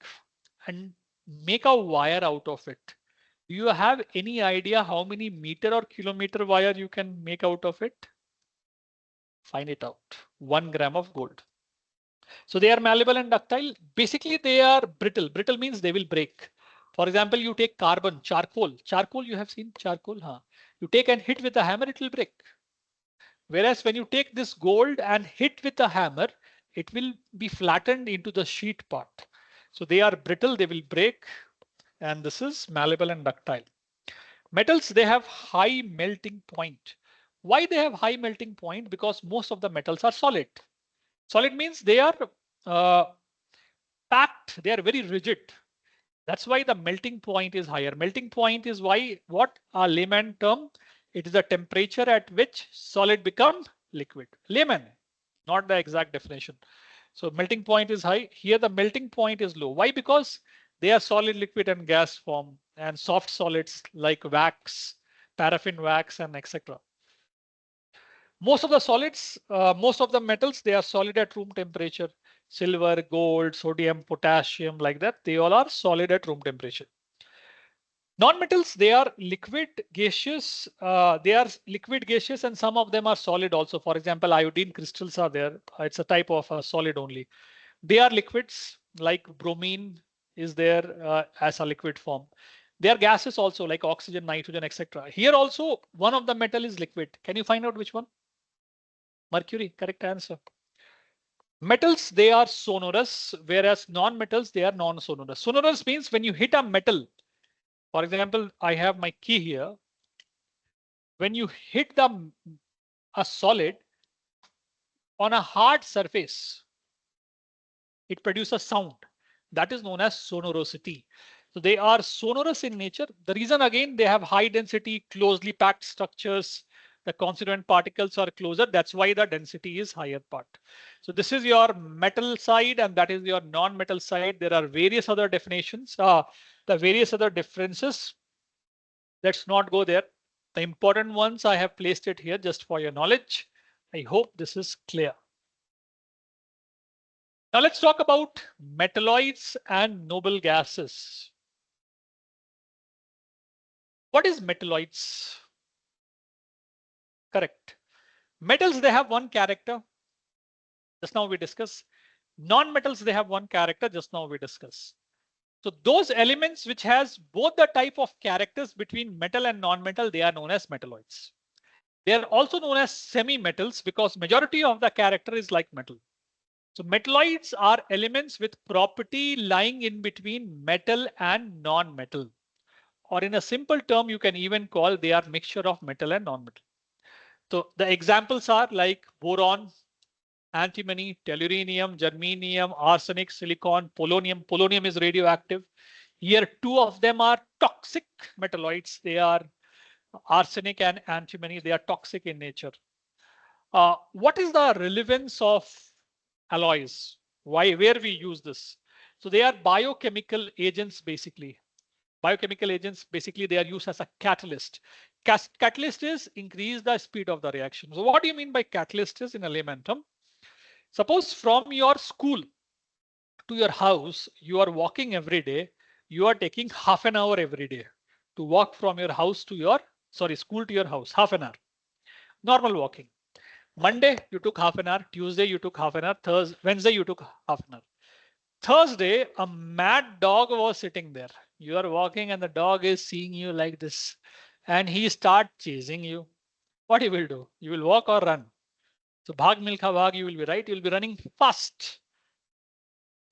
and make a wire out of it. Do you have any idea how many meter or kilometer wire you can make out of it? Find it out. 1 gram of gold. So they are malleable and ductile. Basically, they are brittle. Brittle means they will break. For example, you take carbon, charcoal. Charcoal, you have seen charcoal, huh? You take and hit with a hammer, it will break. Whereas when you take this gold and hit with a hammer, it will be flattened into the sheet part. So they are brittle, they will break. And this is malleable and ductile. Metals, they have high melting point. Why they have high melting point? Because most of the metals are solid. Solid means they are packed, they are very rigid. That's why the melting point is higher. Melting point is why what a layman term, it is the temperature at which solid become liquid. Layman, not the exact definition. So melting point is high. Here the melting point is low. Why? Because they are solid, liquid and gas form and soft solids like wax, paraffin wax and etc. Most of the solids, most of the metals, they are solid at room temperature. Silver, gold, sodium, potassium, like that. They all are solid at room temperature. Non-metals, they are liquid, gaseous. They are liquid, gaseous, and some of them are solid also. For example, iodine crystals are there. It's a type of solid only. They are liquids, like bromine is there as a liquid form. They are gases also, like oxygen, nitrogen, etc. Here also, one of the metal is liquid. Can you find out which one? Mercury, correct answer. Metals, they are sonorous, whereas non-metals, they are non-sonorous. Sonorous means when you hit a metal, for example, I have my key here. When you hit a solid on a hard surface, it produces sound. That is known as sonorosity. So they are sonorous in nature. The reason again, they have high density, closely packed structures. The constituent particles are closer. That's why the density is higher part. So this is your metal side and that is your non-metal side. There are various other definitions, the various other differences. Let's not go there. The important ones I have placed it here just for your knowledge. I hope this is clear. Now let's talk about metalloids and noble gases. What is metalloids? Correct. Metals, they have one character. Just now we discuss. Non-metals, they have one character. Just now we discuss. So those elements which has both the type of characters between metal and non-metal, they are known as metalloids. They are also known as semi-metals because majority of the character is like metal. So metalloids are elements with property lying in between metal and non-metal. Or in a simple term, you can even call they are mixture of metal and non-metal. So the examples are like boron, antimony, telluranium, germanium, arsenic, silicon, polonium. Polonium is radioactive. Here, two of them are toxic metalloids. They are arsenic and antimony. They are toxic in nature. What is the relevance of alloys? Why, where we use this? So they are biochemical agents, basically. Biochemical agents, basically, they are used as a catalyst. Catalyst is increase the speed of the reaction. So what do you mean by catalyst is in a layman term? Suppose from your school to your house, you are walking every day. You are taking half an hour every day to walk from your house to your, school to your house, half an hour. Normal walking. Monday, you took half an hour. Tuesday, you took half an hour. Thursday, Wednesday, you took half an hour. Thursday, a mad dog was sitting there. You are walking and the dog is seeing you like this and he start chasing you. What you will do? You will walk or run. So bhag milkha bhag, you will be right. You will be running fast.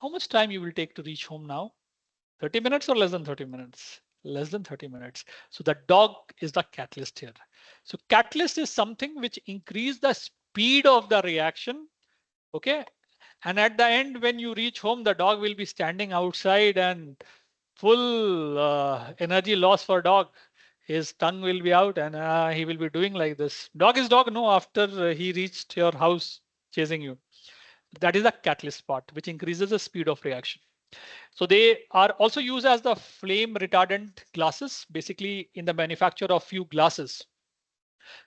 How much time you will take to reach home now? 30 minutes or less than 30 minutes? Less than 30 minutes. So the dog is the catalyst here. So catalyst is something which increase the speed of the reaction. Okay. And at the end, when you reach home, the dog will be standing outside and full energy loss for dog. His tongue will be out and he will be doing like this. Dog is dog, no, after he reached your house chasing you. That is the catalyst part, which increases the speed of reaction. So they are also used as the flame retardant glasses, basically in the manufacture of few glasses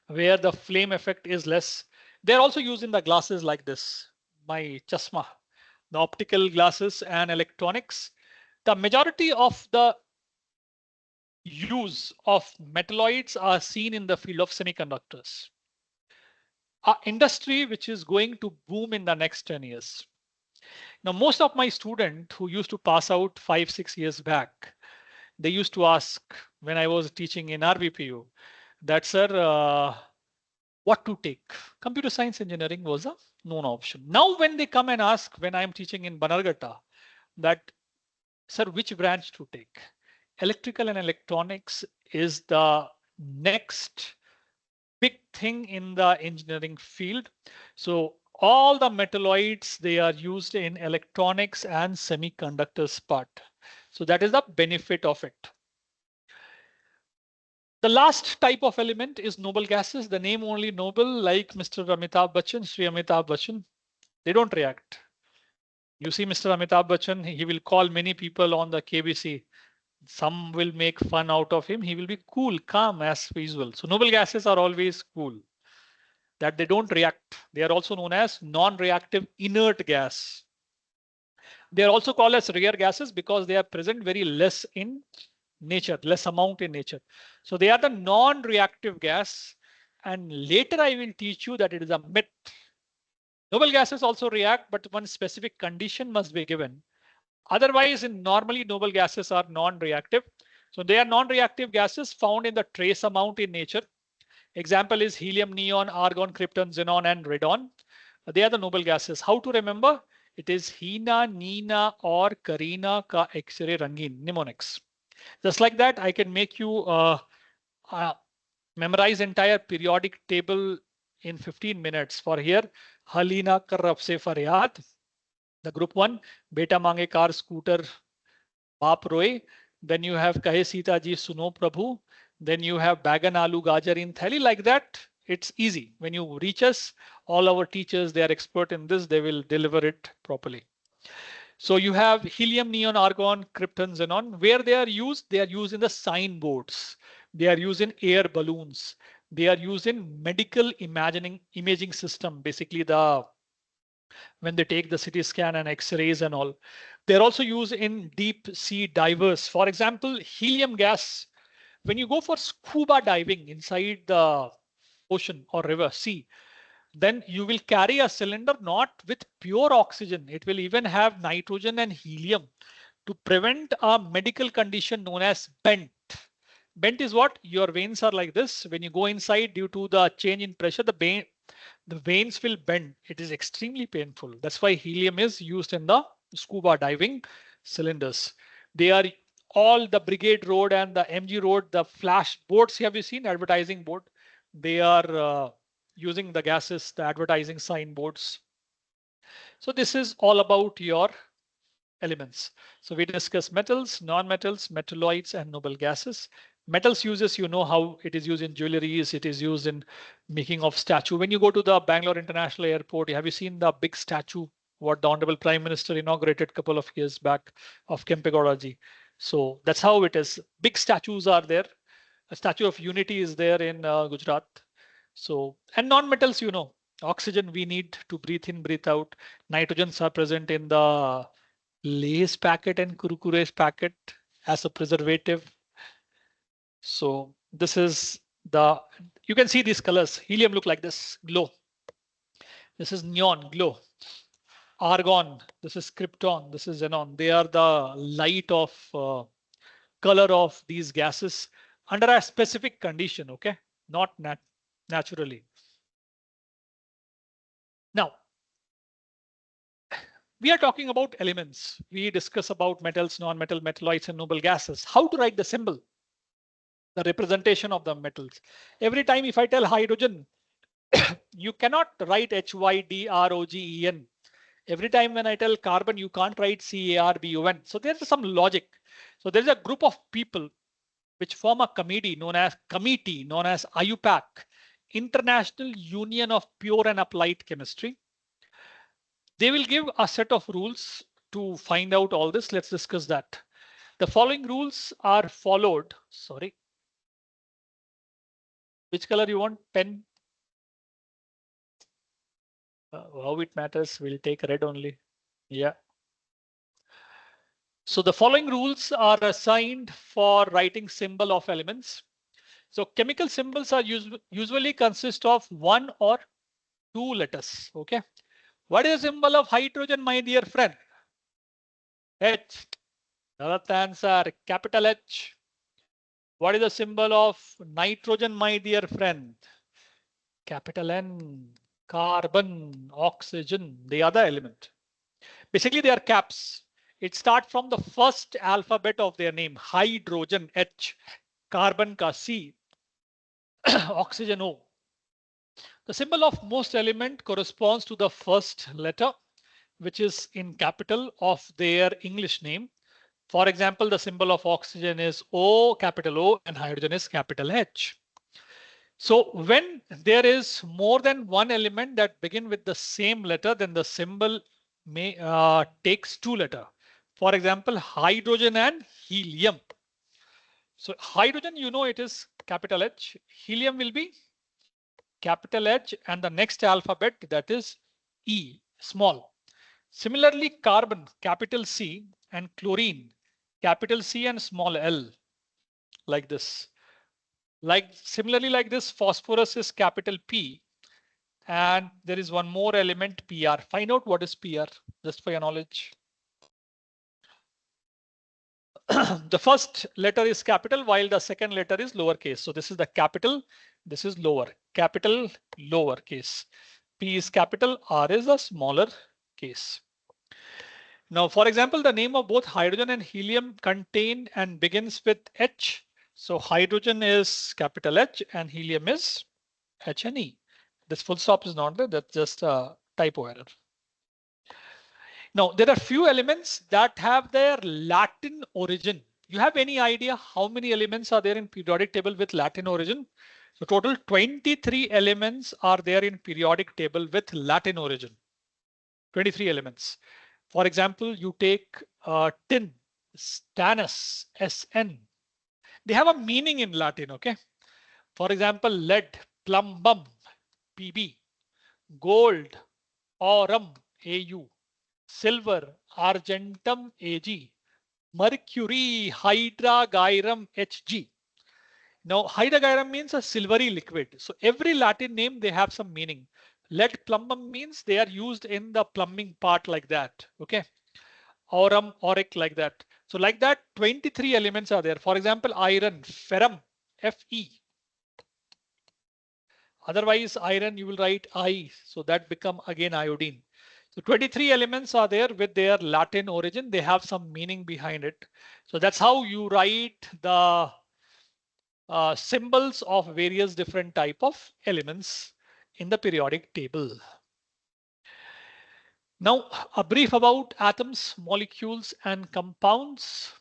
where the flame effect is less. They're also used in the glasses like this, my chasma, the optical glasses and electronics. The majority of the use of metalloids are seen in the field of semiconductors, an industry which is going to boom in the next 10 years. Now, most of my students who used to pass out 5-6 years back, they used to ask when I was teaching in RBPU that, sir, what to take? Computer science engineering was a known option. Now, when they come and ask when I'm teaching in Banargata that, sir, which branch to take? Electrical and electronics is the next big thing in the engineering field. So all the metalloids, they are used in electronics and semiconductors part. So that is the benefit of it. The last type of element is noble gases. The name only noble, like Mr. Amitabh Bachchan, Sri Amitabh Bachchan, they don't react. You see Mr. Amitabh Bachchan, he will call many people on the KBC. Some will make fun out of him. He will be cool, calm as usual. So noble gases are always cool, that they don't react. They are also known as non-reactive inert gas. They are also called as rare gases because they are present very less in nature, less amount in nature. So they are the non-reactive gas. And later I will teach you that it is a myth. Noble gases also react, but one specific condition must be given. Otherwise, normally noble gases are non-reactive. So they are non-reactive gases found in the trace amount in nature. Example is helium, neon, argon, krypton, xenon, and radon. They are the noble gases. How to remember? It is Hina, Nina, or Karina ka X-ray rangin, mnemonics. Just like that, I can make you memorize entire periodic table in 15 minutes. For here, Halina Karab se Faryad, the group one, Beta Mange car scooter, Baap Roy. Then you have Kahe Sita ji Suno Prabhu. Then you have Bagan Alu Gajar in Thali. Like that, it's easy. When you reach us, all our teachers, they are expert in this. They will deliver it properly. So you have helium, neon, argon, krypton, xenon. Where they are used in the signboards. They are used in air balloons. They are used in medical imaging system. Basically, when they take the CT scan and X-rays and all. They're also used in deep sea divers. For example, helium gas. When you go for scuba diving inside the ocean or river, sea, then you will carry a cylinder not with pure oxygen. It will even have nitrogen and helium to prevent a medical condition known as bent. Bent is what? Your veins are like this. When you go inside due to the change in pressure, the veins will bend. It is extremely painful. That's why helium is used in the scuba diving cylinders. They are all the Brigade Road and the MG Road, the flash boards. Have you seen advertising board? They are using the gases, the advertising signboards. So this is all about your elements. So we discuss metals, non-metals, metalloids, and noble gases. Metals uses, you know how it is used in jewelries, it is used in making of statue. When you go to the Bangalore International Airport, have you seen the big statue what the Honorable Prime Minister inaugurated a couple of years back of Kempegowda? So that's how it is. Big statues are there. A Statue of Unity is there in Gujarat. So, and non-metals, you know, oxygen we need to breathe in, breathe out. Nitrogens are present in the Lay's packet and Kurukure's packet as a preservative. So this is you can see these colors. Helium look like this, glow. This is neon, glow. Argon, this is krypton, this is xenon. They are the light of color of these gases under a specific condition, okay? Not naturally. Now, we are talking about elements. We discuss about metals, non-metal, metalloids, and noble gases. How to write the symbol, the representation of the metals. Every time if I tell hydrogen, you cannot write HYDROGEN. Every time when I tell carbon, you can't write CARBON. So there's some logic. So there's a group of people which form a committee known as IUPAC, International Union of Pure and Applied Chemistry. They will give a set of rules to find out all this. Let's discuss that. The following rules are followed. Sorry. Which color you want? Pen? How it matters, we'll take red only. Yeah. So the following rules are assigned for writing symbol of elements. So chemical symbols are usually consist of one or two letters. Okay. What is the symbol of hydrogen, my dear friend? H. Correct answer, capital H. What is the symbol of nitrogen, my dear friend? Capital N. Carbon, oxygen, the other element. Basically, they are caps. It starts from the first alphabet of their name. Hydrogen, H. Carbon ka C. Oxygen O. The symbol of most element corresponds to the first letter, which is in capital of their English name. For example, the symbol of oxygen is O, capital O, and hydrogen is capital H. So when there is more than one element that begin with the same letter, then the symbol may takes two letters. For example, hydrogen and helium. So hydrogen, you know, it is capital H. Helium will be capital H and the next alphabet, that is E, small. Similarly, carbon, capital C, and chlorine, capital C and small l, like this. Similarly like this, phosphorus is capital P, and there is one more element, PR. Find out what is PR, just for your knowledge. The first letter is capital while the second letter is lowercase. So this is the capital, this is lower, capital, lowercase. P is capital, R is a smaller case. Now, for example, the name of both hydrogen and helium contain and begins with H. So hydrogen is capital H and helium is H and E. This full stop is not there, that's just a typo error. Now, there are few elements that have their Latin origin. You have any idea how many elements are there in periodic table with Latin origin? So total 23 elements are there in periodic table with Latin origin. 23 elements. For example, you take tin, stannous, SN. They have a meaning in Latin, okay? For example, lead, plumbum, PB, gold, aurum, AU, silver, argentum, AG, mercury, hydragyrum, HG. Now, hydragyrum means a silvery liquid. So every Latin name, they have some meaning. Lead plumbum means they are used in the plumbing part like that. Okay. Aurum, auric like that. So like that, 23 elements are there. For example, iron, ferrum, Fe. Otherwise, iron, you will write I. So that become again iodine. So 23 elements are there with their Latin origin. They have some meaning behind it. So that's how you write the symbols of various different type of elements in the periodic table. Now, a brief about atoms, molecules, and compounds.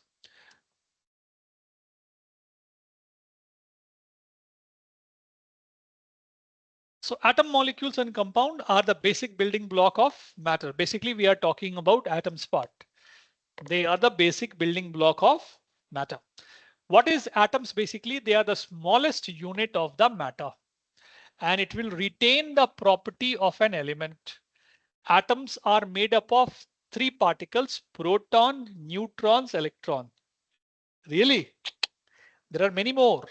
So atom, molecules, and compound are the basic building block of matter. Basically, we are talking about atoms part. They are the basic building block of matter. What is atoms? Basically, they are the smallest unit of the matter, and it will retain the property of an element. Atoms are made up of three particles: proton, neutrons, electron. Really? There are many more.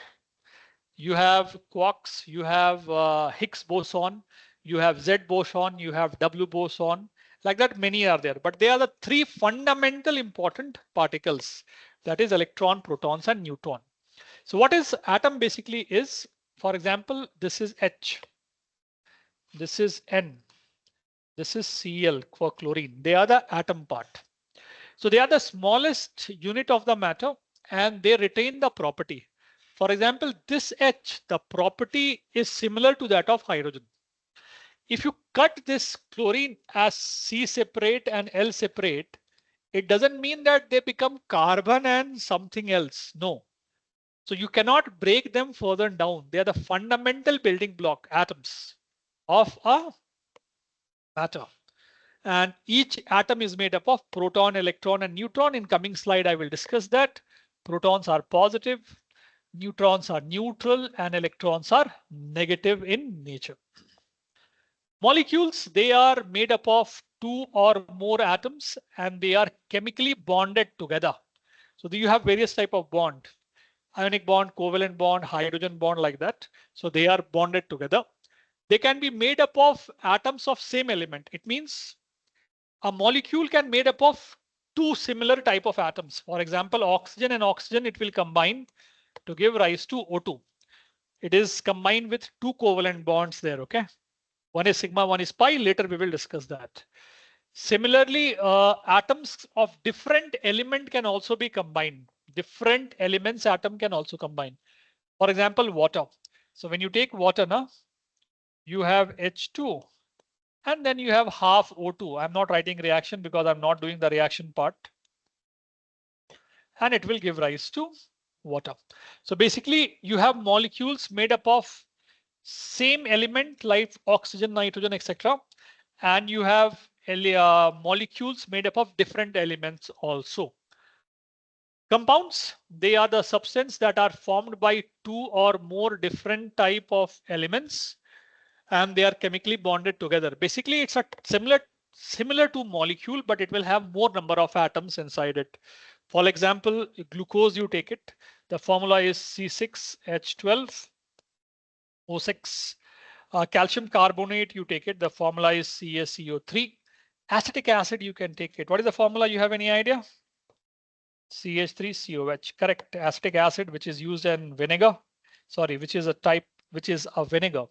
You have quarks, you have Higgs boson, you have Z boson, you have W boson. Like that, many are there. But they are the three fundamental important particles. That is electron, protons, and neutron. So what is atom basically is, for example, this is H, this is N, this is Cl for chlorine. They are the atom part. So they are the smallest unit of the matter and they retain the property. For example, this H, the property is similar to that of hydrogen. If you cut this chlorine as C separate and L separate, it doesn't mean that they become carbon and something else. No. So you cannot break them further down. They are the fundamental building block atoms of a matter. And each atom is made up of proton, electron, and neutron. In coming slide, I will discuss that. Protons are positive, neutrons are neutral, and electrons are negative in nature. Molecules, they are made up of two or more atoms and they are chemically bonded together. So you have various type of bond, ionic bond, covalent bond, hydrogen bond like that. So they are bonded together. They can be made up of atoms of same element. It means a molecule can made up of two similar type of atoms. For example, oxygen and oxygen, it will combine to give rise to O2. It is combined with two covalent bonds there. Okay. One is sigma, one is pi. Later we will discuss that. Similarly, atoms of different element can also be combined. Different elements atom can also combine. For example, water. So when you take water now, you have H2 and then you have half O2. I'm not writing reaction because I'm not doing the reaction part. And it will give rise to water. So basically you have molecules made up of same element like oxygen, nitrogen, etc. And you have molecules made up of different elements also. Compounds, they are the substance that are formed by two or more different type of elements and they are chemically bonded together. Basically, it's a similar to molecule, but it will have more number of atoms inside it. For example, glucose, you take it. The formula is C6H12O6. Calcium carbonate, you take it. The formula is CaCO3. Acetic acid, you can take it. What is the formula? You have any idea? CH3COH. Correct. Acetic acid, which is used in vinegar. Sorry, which is a vinegar.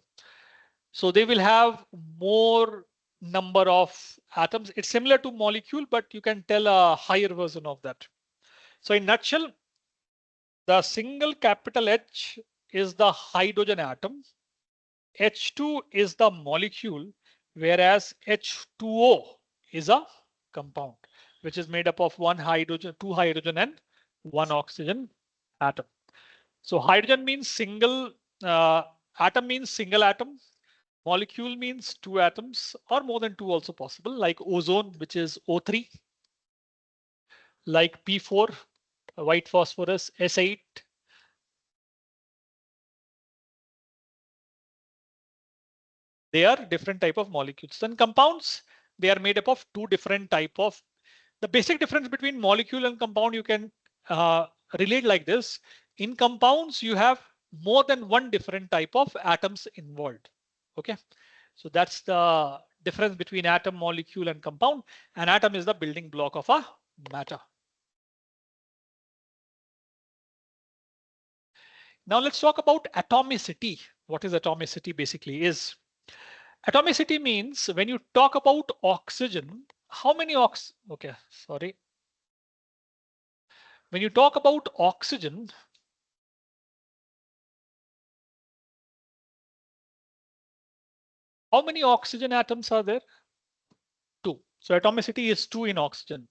So they will have more number of atoms. It's similar to molecule, but you can tell a higher version of that. So in nutshell, the single capital H is the hydrogen atom. H2 is the molecule, whereas H2O is a compound, which is made up of one hydrogen, two hydrogen and one oxygen atom. So hydrogen means single, atom means single atom. Molecule means two atoms or more than two also possible, like ozone, which is O3, like P4, white phosphorus, S8. They are different type of molecules. Then compounds, they are made up of two different type of. The basic difference between molecule and compound you can relate like this. In compounds, you have more than one different type of atoms involved. Okay. So that's the difference between atom, molecule, and compound. An atom is the building block of a matter. Now let's talk about atomicity. What is atomicity basically is? Atomicity means when you talk about oxygen, how many okay, sorry. When you talk about oxygen, how many oxygen atoms are there? 2. So atomicity is 2 in oxygen.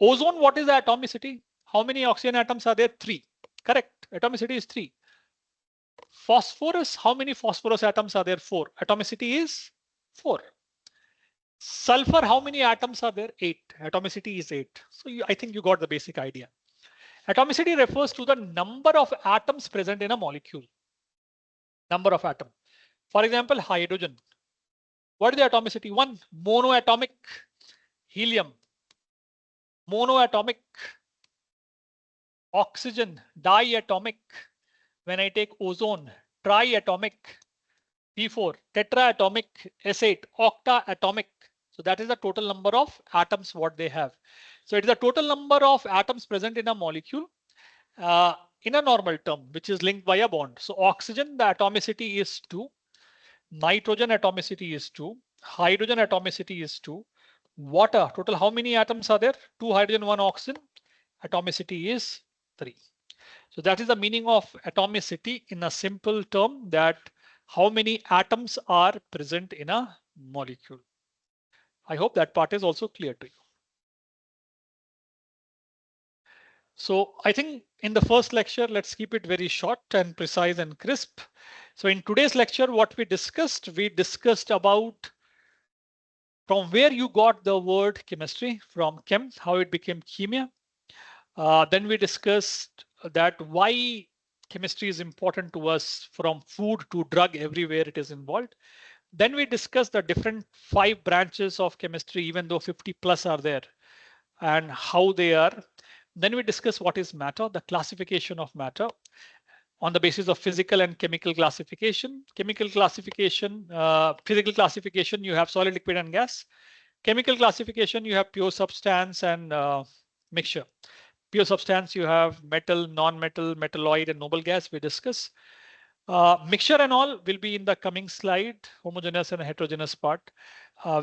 Ozone, what is the atomicity? How many oxygen atoms are there? 3. Correct. Atomicity is 3. Phosphorus, how many phosphorus atoms are there? 4. Atomicity is 4. Sulfur, how many atoms are there? 8. Atomicity is 8. So I think you got the basic idea. Atomicity refers to the number of atoms present in a molecule. Number of atoms. For example, hydrogen. What is the atomicity? 1. Monoatomic. Helium. Monoatomic. Oxygen. Diatomic. When I take ozone, triatomic. P4, tetraatomic, S8, octaatomic. So that is the total number of atoms what they have. So it is the total number of atoms present in a molecule in a normal term, which is linked by a bond. So oxygen, the atomicity is 2. Nitrogen atomicity is 2. Hydrogen atomicity is 2. Water, total how many atoms are there? 2 hydrogen, 1 oxygen. Atomicity is 3. So that is the meaning of atomicity in a simple term, that how many atoms are present in a molecule. I hope that part is also clear to you. So I think in the first lecture, let's keep it very short and precise and crisp. So in today's lecture, what we discussed about from where you got the word chemistry, from chem, how it became chemia. Then we discussed that why chemistry is important to us, from food to drug, everywhere it is involved. Then we discussed the different 5 branches of chemistry, even though 50 plus are there, and how they are. Then we discuss what is matter, the classification of matter on the basis of physical and chemical classification. Chemical classification, physical classification, you have solid, liquid, and gas. Chemical classification, you have pure substance and mixture. Pure substance, you have metal, non-metal, metalloid, and noble gas we discuss. Mixture and all will be in the coming slide, homogeneous and heterogeneous part.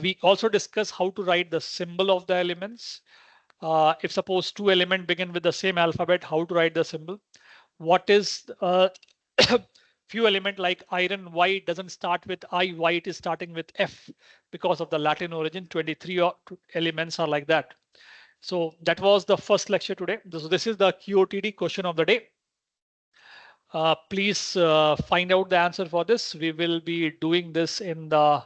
We also discuss how to write the symbol of the elements. If suppose 2 elements begin with the same alphabet, how to write the symbol. What is few element like iron, why it doesn't start with I, why it is starting with F, because of the Latin origin. 23 elements are like that. So that was the first lecture today. So this is the QOTD question of the day. Please find out the answer for this. We will be doing this in the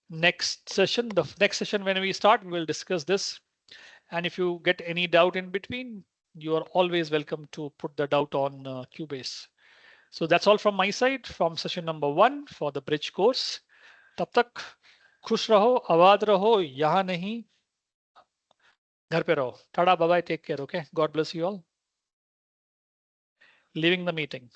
next session. The next session when we start, we will discuss this. And if you get any doubt in between, you are always welcome to put the doubt on Cubase. So that's all from my side from session number 1 for the bridge course. तब तक खुश रहो, आबाद रहो, यहाँ नहीं, घर पे रहो. Tada, bye bye, take care. Okay, God bless you all. Leaving the meeting.